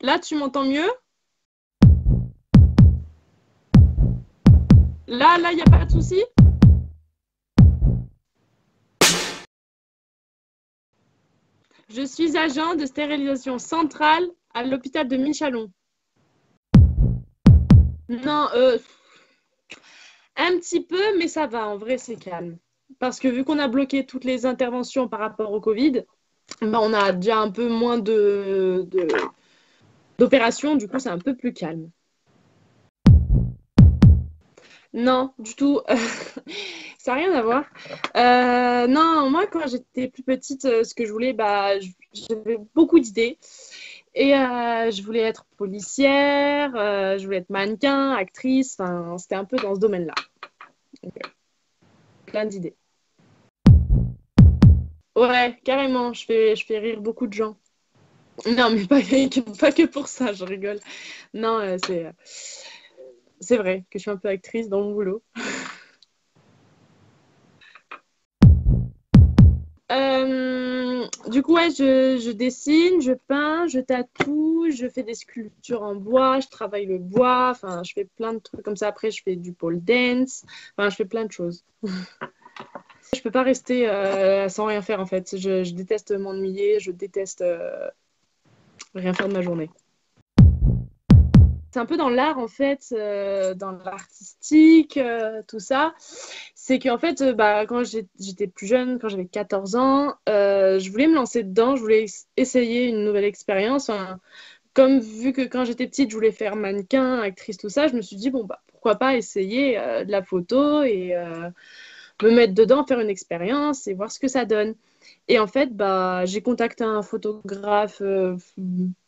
Là, tu m'entends mieux? Là, il n'y a pas de souci? Je suis agent de stérilisation centrale à l'hôpital de Minchalon. Non, un petit peu, mais ça va, en vrai, c'est calme. Parce que vu qu'on a bloqué toutes les interventions par rapport au Covid, ben, on a déjà un peu moins d'opérations, du coup, c'est un peu plus calme. Non, du tout. Ça n'a rien à voir. Non, moi, quand j'étais plus petite, ce que je voulais, bah, j'avais beaucoup d'idées. Et je voulais être policière, je voulais être mannequin, actrice. Enfin, c'était un peu dans ce domaine-là. Donc, plein d'idées. Ouais, carrément. Je fais rire beaucoup de gens. Non, mais pas que pour ça, je rigole. Non, c'est vrai que je suis un peu actrice dans mon boulot. Du coup, ouais, je dessine, je peins, je tatoue, je fais des sculptures en bois, je travaille le bois, enfin, je fais plein de trucs comme ça. Après, je fais du pole dance, enfin, je fais plein de choses. Je peux pas rester sans rien faire en fait. Je déteste m'ennuyer, je déteste rien faire de ma journée. C'est un peu dans l'art en fait, dans l'artistique, tout ça. C'est qu'en fait, bah, quand j'étais plus jeune, quand j'avais 14 ans, je voulais me lancer dedans, je voulais essayer une nouvelle expérience. Enfin, comme vu que quand j'étais petite, je voulais faire mannequin, actrice, tout ça, je me suis dit, bon, bah, pourquoi pas essayer de la photo et me mettre dedans, faire une expérience et voir ce que ça donne. Et en fait, bah, j'ai contacté un photographe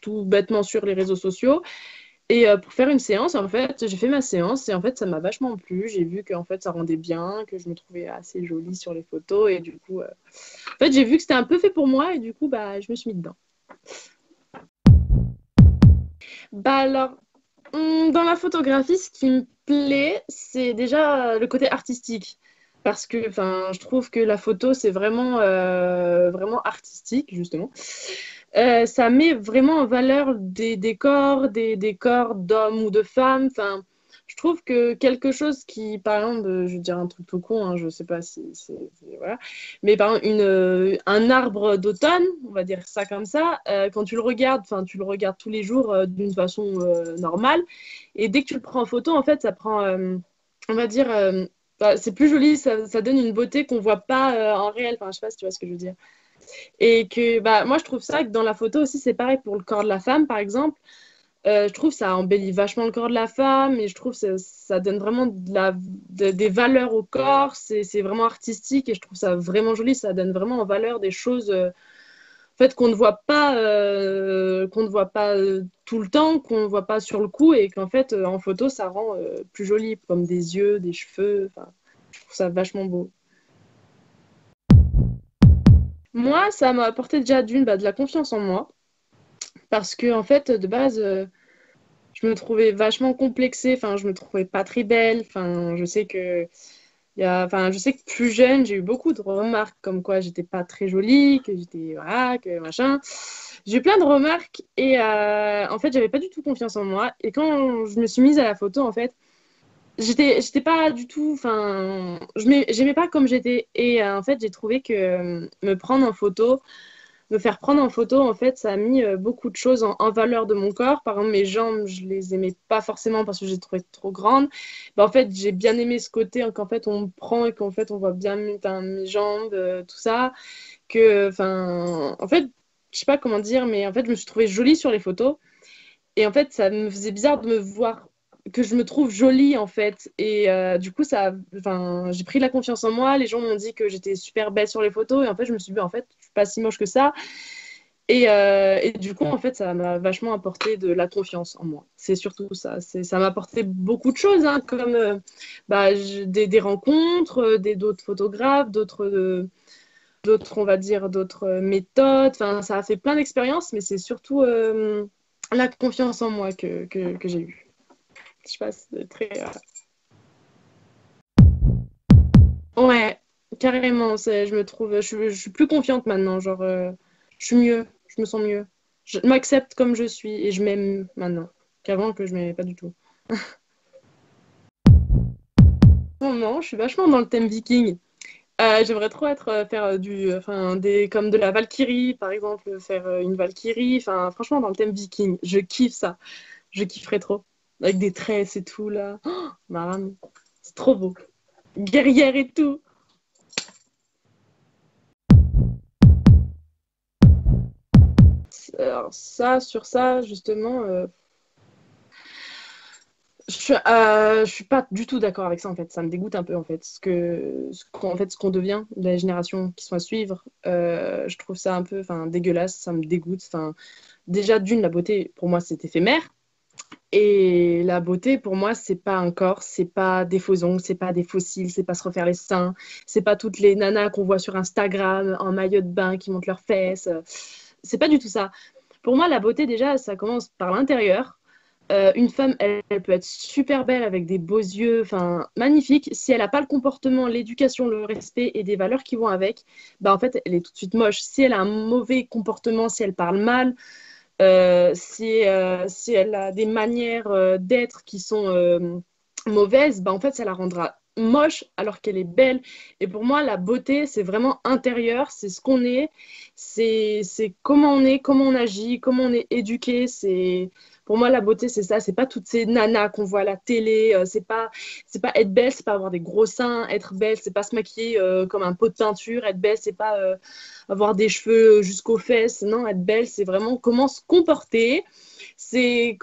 tout bêtement sur les réseaux sociaux. Et pour faire une séance, en fait, j'ai fait ma séance et en fait, ça m'a vachement plu. J'ai vu qu'en fait, ça rendait bien, que je me trouvais assez jolie sur les photos et du coup, en fait, j'ai vu que c'était un peu fait pour moi et du coup, bah, je me suis mis dedans. Bah alors, dans la photographie, ce qui me plaît, c'est déjà le côté artistique. Parce que enfin, je trouve que la photo, c'est vraiment artistique, justement. Ça met vraiment en valeur des décors, des corps d'hommes ou de femmes. Enfin, je trouve que quelque chose qui, par exemple, je vais dire un truc tout con, hein, je sais pas si voilà, mais par exemple, un arbre d'automne, on va dire ça comme ça, quand tu le regardes, enfin, tu le regardes tous les jours d'une façon normale, et dès que tu le prends en photo, en fait, ça prend, on va dire, bah, c'est plus joli, ça donne une beauté qu'on voit pas en réel. Enfin, je sais pas si tu vois ce que je veux dire. Et que bah, moi, je trouve ça que dans la photo aussi, c'est pareil pour le corps de la femme, par exemple. Je trouve que ça embellit vachement le corps de la femme et je trouve que ça donne vraiment des valeurs au corps. C'est vraiment artistique et je trouve ça vraiment joli. Ça donne vraiment en valeur des choses en fait, qu'on ne voit pas tout le temps, qu'on ne voit pas sur le coup et qu'en fait, en photo, ça rend plus joli, comme des yeux, des cheveux. Enfin, je trouve ça vachement beau. Moi, ça m'a apporté déjà de la confiance en moi. Parce que en fait de base je me trouvais vachement complexée, enfin je me trouvais pas très belle, enfin je sais que plus jeune j'ai eu beaucoup de remarques comme quoi j'étais pas très jolie, que j'étais voilà, que machin. J'ai eu plein de remarques et en fait j'avais pas du tout confiance en moi et quand je me suis mise à la photo en fait j'étais pas du tout, enfin j'aimais pas comme j'étais et en fait j'ai trouvé que me faire prendre en photo, en fait, ça a mis beaucoup de choses en valeur de mon corps. Par exemple, mes jambes, je les aimais pas forcément parce que je les trouvais trop grandes. Bah, en fait, j'ai bien aimé ce côté qu'en fait, on me prend et qu'en fait, on voit bien mes jambes, tout ça. Que, enfin, en fait, je sais pas comment dire, mais en fait, je me suis trouvée jolie sur les photos. Et en fait, ça me faisait bizarre de me voir, que je me trouve jolie en fait. Et du coup, enfin, j'ai pris la confiance en moi. Les gens m'ont dit que j'étais super belle sur les photos. Et en fait, je me suis dit, bah, en fait, je suis pas si moche que ça. Et du coup, en fait, ça m'a vachement apporté de la confiance en moi. C'est surtout ça. Ça m'a apporté beaucoup de choses, hein, comme bah, des rencontres, d'autres photographes, d'autres, on va dire, d'autres méthodes. Enfin, ça a fait plein d'expériences, mais c'est surtout la confiance en moi que j'ai eue. Je sais pas, c'est très. Ouais, carrément. Je me trouve, je suis plus confiante maintenant. Genre, je suis mieux, je me sens mieux. Je m'accepte comme je suis et je m'aime maintenant, qu'avant que je m'aimais pas du tout. Non, je suis vachement dans le thème viking. J'aimerais trop être faire enfin des comme de la Valkyrie par exemple, faire une Valkyrie. Enfin, franchement, dans le thème viking, je kiffe ça. Je kifferais trop avec des tresses et tout là. Oh, Maran, c'est trop beau. Guerrière et tout. Alors ça, sur ça, justement, je suis pas du tout d'accord avec ça en fait. Ça me dégoûte un peu en fait. Ce qu'on devient, la génération qui sont à suivre, je trouve ça un peu, enfin, dégueulasse. Ça me dégoûte. Enfin, déjà d'une, la beauté pour moi c'est éphémère. Et la beauté, pour moi, c'est pas un corps, c'est pas des faux ongles, c'est pas des fossiles, c'est pas se refaire les seins, c'est pas toutes les nanas qu'on voit sur Instagram en maillot de bain qui montent leurs fesses. C'est pas du tout ça. Pour moi, la beauté, déjà, ça commence par l'intérieur. Une femme, elle peut être super belle avec des beaux yeux, enfin magnifique. Si elle n'a pas le comportement, l'éducation, le respect et des valeurs qui vont avec, bah en fait, elle est tout de suite moche. Si elle a un mauvais comportement, si elle parle mal, si elle a des manières d'être qui sont mauvaises, bah en fait, ça la rendra moche alors qu'elle est belle. Et pour moi, la beauté, c'est vraiment intérieur, c'est ce qu'on est, c'est comment on est, comment on agit, comment on est éduqué. Pour moi, la beauté, c'est ça. C'est pas toutes ces nanas qu'on voit à la télé. C'est pas être belle, c'est pas avoir des gros seins. Être belle, c'est pas se maquiller comme un pot de peinture. Être belle, c'est pas avoir des cheveux jusqu'aux fesses. Non, être belle, c'est vraiment comment se comporter. C'est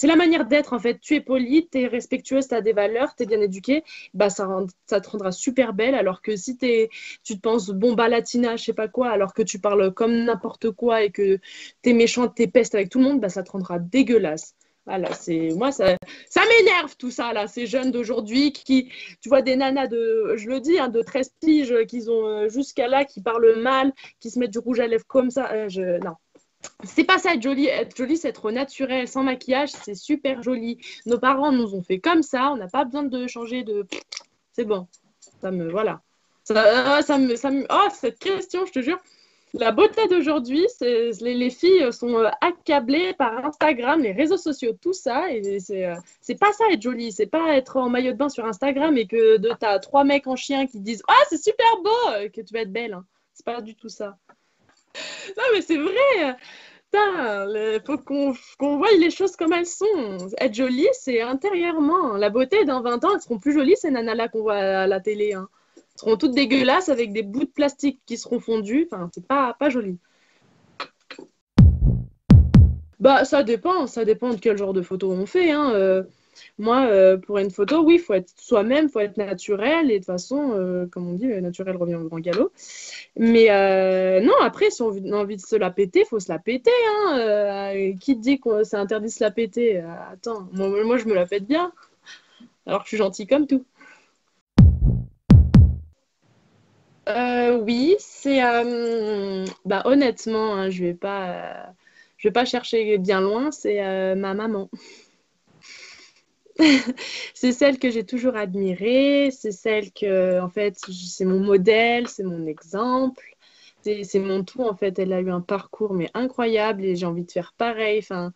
la manière d'être en fait. Tu es polie, tu es respectueuse, tu as des valeurs, tu es bien éduquée, bah ça te rendra super belle. Alors que si tu te penses bomba latina, je sais pas quoi, alors que tu parles comme n'importe quoi et que tu es méchante, tu es peste avec tout le monde, bah ça te rendra dégueulasse. Voilà, ça m'énerve tout ça là, ces jeunes d'aujourd'hui tu vois des nanas je le dis, hein, de 13 piges qui ont jusqu'à là, qui parlent mal, qui se mettent du rouge à lèvres comme ça. Non, c'est pas ça être jolie. Être jolie, c'est être naturel, sans maquillage, c'est super joli. Nos parents nous ont fait comme ça, on n'a pas besoin de changer de. C'est bon. Voilà. Oh, cette question, je te jure. La beauté d'aujourd'hui, les filles sont accablées par Instagram, les réseaux sociaux, tout ça. Et c'est pas ça être jolie. C'est pas être en maillot de bain sur Instagram et que t'as trois mecs en chien qui te disent ah, c'est super beau, que tu vas être belle. Hein. C'est pas du tout ça. Non, mais c'est vrai. Putain, faut qu'on voie les choses comme elles sont. Être jolie, c'est intérieurement. La beauté, dans 20 ans, elles seront plus jolies, ces nanas-là qu'on voit à la télé. Hein. Elles seront toutes dégueulasses avec des bouts de plastique qui seront fondus. Enfin, c'est pas joli. Bah, ça dépend de quel genre de photo on fait. Hein. Moi, pour une photo, oui, il faut être soi-même, il faut être naturel. Et de toute façon, comme on dit, naturel revient au grand galop. Mais non, après, si on a envie de se la péter, il faut se la péter. Hein. Qui te dit que c'est interdit de se la péter? Attends, moi, je me la pète bien, alors que je suis gentille comme tout. Oui, c'est bah honnêtement, hein, je vais pas chercher bien loin. C'est ma maman. C'est celle que j'ai toujours admirée. C'est celle que, en fait, c'est mon modèle, c'est mon exemple. C'est mon tout, en fait. Elle a eu un parcours, mais incroyable, et j'ai envie de faire pareil. Enfin,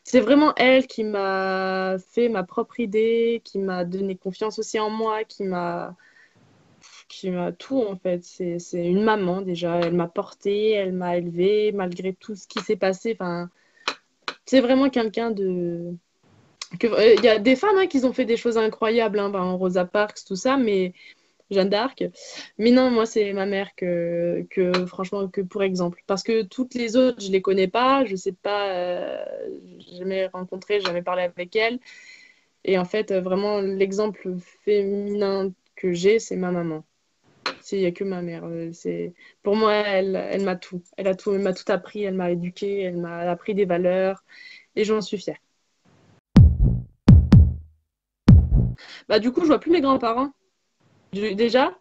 c'est vraiment elle qui m'a fait ma propre idée, qui m'a donné confiance aussi en moi, qui m'a tout, en fait. C'est une maman, déjà. Elle m'a portée, elle m'a élevée, malgré tout ce qui s'est passé. Enfin, c'est vraiment quelqu'un de... Il y a des femmes hein, qui ont fait des choses incroyables, hein, ben, Rosa Parks, tout ça, mais Jeanne d'Arc. Mais non, moi, c'est ma mère franchement, que pour exemple. Parce que toutes les autres, je les connais pas, je sais pas, j'ai jamais rencontré, jamais parlé avec elles. Et en fait, vraiment, l'exemple féminin que j'ai, c'est ma maman. Il n'y a que ma mère. Pour moi, elle m'a tout. Elle m'a tout appris, elle m'a éduquée, elle m'a appris des valeurs. Et j'en suis fière. Bah, du coup, je vois plus mes grands-parents. Déjà,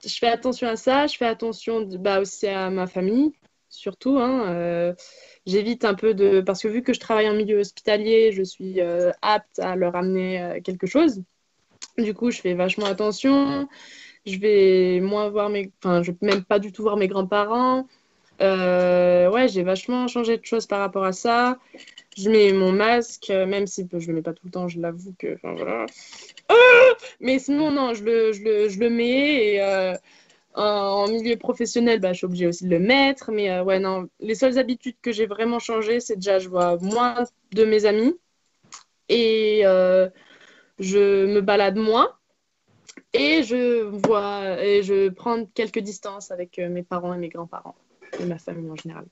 je fais attention à ça, je fais attention bah, aussi à ma famille, surtout. Hein, j'évite un peu de... Parce que vu que je travaille en milieu hospitalier, je suis apte à leur amener quelque chose. Du coup, je fais vachement attention. Je vais moins voir mes... Enfin, je vais même pas du tout voir mes grands-parents. Ouais, j'ai vachement changé de choses par rapport à ça. Je mets mon masque, même si je le mets pas tout le temps, je l'avoue que, enfin voilà. Mais sinon, non, je le mets et en milieu professionnel, bah, je suis obligée aussi de le mettre. Mais ouais, non, les seules habitudes que j'ai vraiment changées, c'est déjà, je vois moins de mes amis et je me balade moins et je prends quelques distances avec mes parents et mes grands-parents et ma famille en général.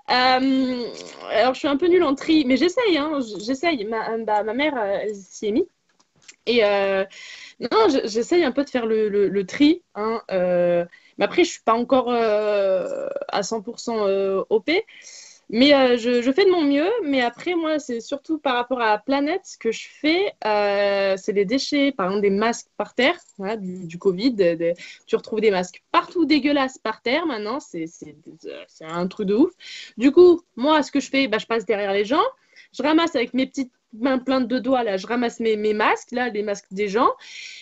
Alors, je suis un peu nulle en tri, mais j'essaye, hein, j'essaye. Ma mère, elle s'y est mise. Et non, j'essaye un peu de faire le tri, hein, mais après, je suis pas encore à 100% OP. Mais je fais de mon mieux. Mais après, moi, c'est surtout par rapport à la planète, ce que je fais, c'est les déchets, par exemple des masques par terre, voilà, du Covid. Tu retrouves des masques partout dégueulasses par terre maintenant. C'est un truc de ouf. Du coup, moi, ce que je fais, bah, je passe derrière les gens. Je ramasse avec mes petites mains pleines de doigts, là, je ramasse mes masques, là, les masques des gens,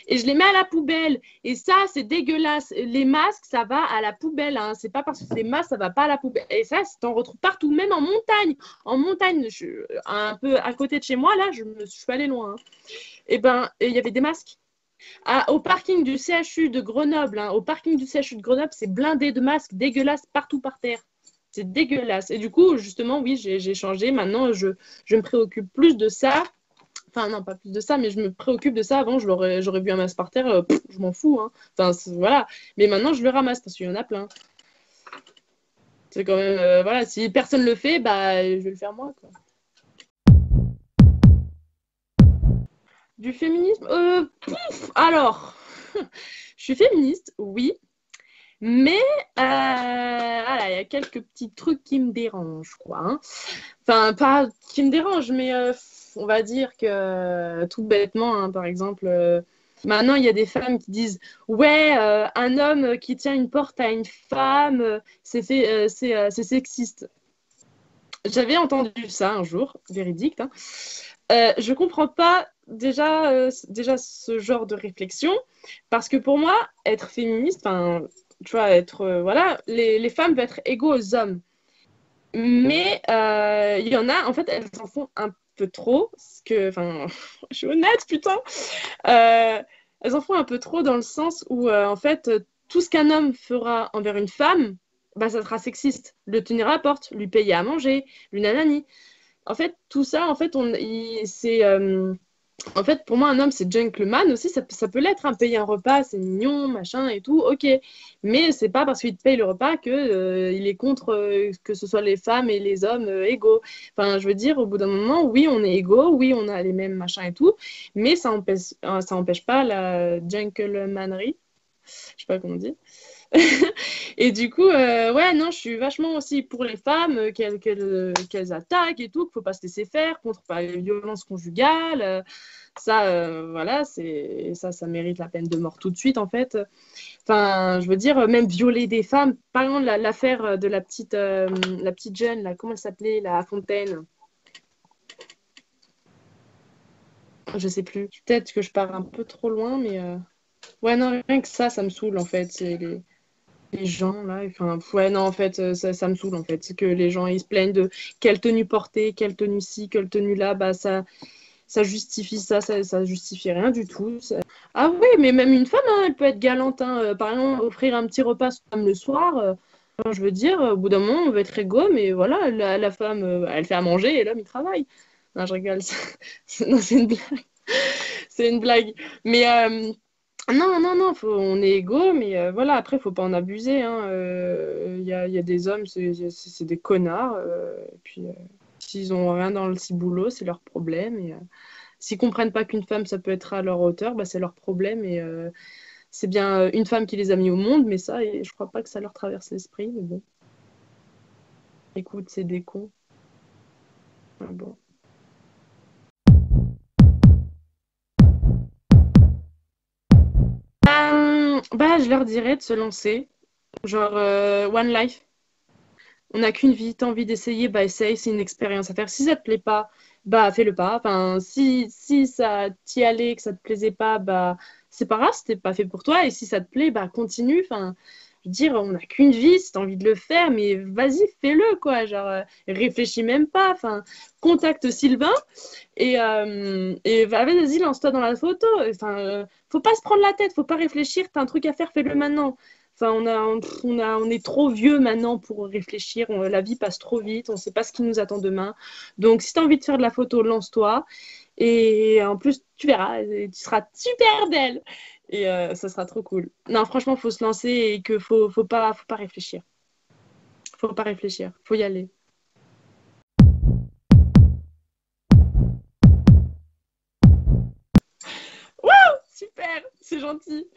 et je les mets à la poubelle. Et ça, c'est dégueulasse. Les masques, ça va à la poubelle. Hein. C'est pas parce que c'est des masques, ça va pas à la poubelle. Et ça, t'en retrouves partout, même en montagne. En montagne, un peu à côté de chez moi, là, je suis allée loin. Hein. Et ben, il y avait des masques. Au parking du CHU de Grenoble, hein, au parking du CHU de Grenoble, c'est blindé de masques dégueulasses partout par terre. C'est dégueulasse. Et du coup, justement, oui, j'ai changé. Maintenant, je me préoccupe plus de ça. Enfin, non, pas plus de ça, mais je me préoccupe de ça. Avant, j'aurais vu un masque par terre, je m'en fous. Hein. Enfin, voilà. Mais maintenant, je le ramasse parce qu'il y en a plein. C'est quand même, voilà, si personne le fait, bah, je vais le faire moi, quoi. Du féminisme alors, je suis féministe, oui, mais voilà, il y a quelques petits trucs qui me dérangent, quoi. Hein. Enfin, pas qui me dérangent, mais on va dire que tout bêtement, hein, par exemple, maintenant il y a des femmes qui disent ouais, un homme qui tient une porte à une femme, c'est sexiste. J'avais entendu ça un jour, véridique. Hein. Je comprends pas déjà ce genre de réflexion parce que pour moi, être féministe, enfin, tu vois, être voilà, les femmes veulent être égaux aux hommes. Mais il y en a, en fait, elles en font un peu trop. Parce que, enfin, je suis honnête, putain. Euh, Elles en font un peu trop dans le sens où, en fait, tout ce qu'un homme fera envers une femme, bah, ça sera sexiste. Le tenir à la porte, lui payer à manger, lui nanani. En fait, tout ça, en fait, c'est en fait, pour moi, un homme, c'est gentleman aussi. Ça peut l'être, hein, payer un repas, c'est mignon, machin et tout, ok. Mais c'est pas parce qu'il te paye le repas que il est contre que ce soit les femmes et les hommes égaux. Enfin, je veux dire, au bout d'un moment, oui, on est égaux, oui, on a les mêmes machins et tout, mais ça empêche pas la gentlemanerie. Je sais pas comment on dit. Et du coup, ouais, non, je suis vachement aussi pour les femmes, qu'elles attaquent et tout, qu'il faut pas se laisser faire contre par les violences conjugales. Ça, voilà, ça mérite la peine de mort tout de suite, en fait. Enfin, je veux dire, même violer des femmes. Par exemple, l'affaire de la petite jeune, là, comment elle s'appelait, la Fontaine. Je sais plus. Peut-être que je pars un peu trop loin, mais ouais, non, rien que ça me saoule, en fait. C'est les gens là, enfin ouais non en fait ça me saoule en fait, c'est que les gens ils se plaignent de quelle tenue porter, quelle tenue ci, quelle tenue là, bah ça justifie ça justifie rien du tout. Ah oui, mais même une femme hein, elle peut être galante hein. Par exemple offrir un petit repas comme le soir, enfin, je veux dire au bout d'un moment on veut être égaux, mais voilà la femme elle fait à manger et l'homme il travaille. Non je rigole, non c'est une blague, c'est une blague, mais non, non, non, on est égaux, mais voilà, après, faut pas en abuser. Hein. Il y a des hommes, c'est des connards. Et puis, s'ils ont rien dans le ciboulot, c'est leur problème. Et s'ils comprennent pas qu'une femme, ça peut être à leur hauteur, bah, c'est leur problème. Et c'est bien une femme qui les a mis au monde, mais ça, et je crois pas que ça leur traverse l'esprit. Mais bon, écoute, c'est des cons. Ah, bon. Bah, je leur dirais de se lancer. Genre, One Life. On n'a qu'une vie, t'as envie d'essayer, bah essaye, c'est une expérience à faire. Si ça te plaît pas, bah fais-le pas. Enfin, si ça t'y allait, que ça te plaisait pas, bah c'est pas grave, c'était pas fait pour toi. Et si ça te plaît, bah continue. Enfin, je veux dire, on n'a qu'une vie, si t'as envie de le faire, mais vas-y, fais-le, quoi. Genre, réfléchis même pas. Enfin, contacte Sylvain et vas-y, lance-toi dans la photo. Enfin, faut pas se prendre la tête, faut pas réfléchir. T'as un truc à faire, fais-le maintenant. Enfin, on est trop vieux maintenant pour réfléchir. La vie passe trop vite. On sait pas ce qui nous attend demain. Donc, si t'as envie de faire de la photo, lance-toi. Et en plus, tu verras, tu seras super belle. Et ça sera trop cool. Non, franchement, faut se lancer et que faut pas réfléchir. Faut pas réfléchir. Faut y aller. Waouh, super, c'est gentil.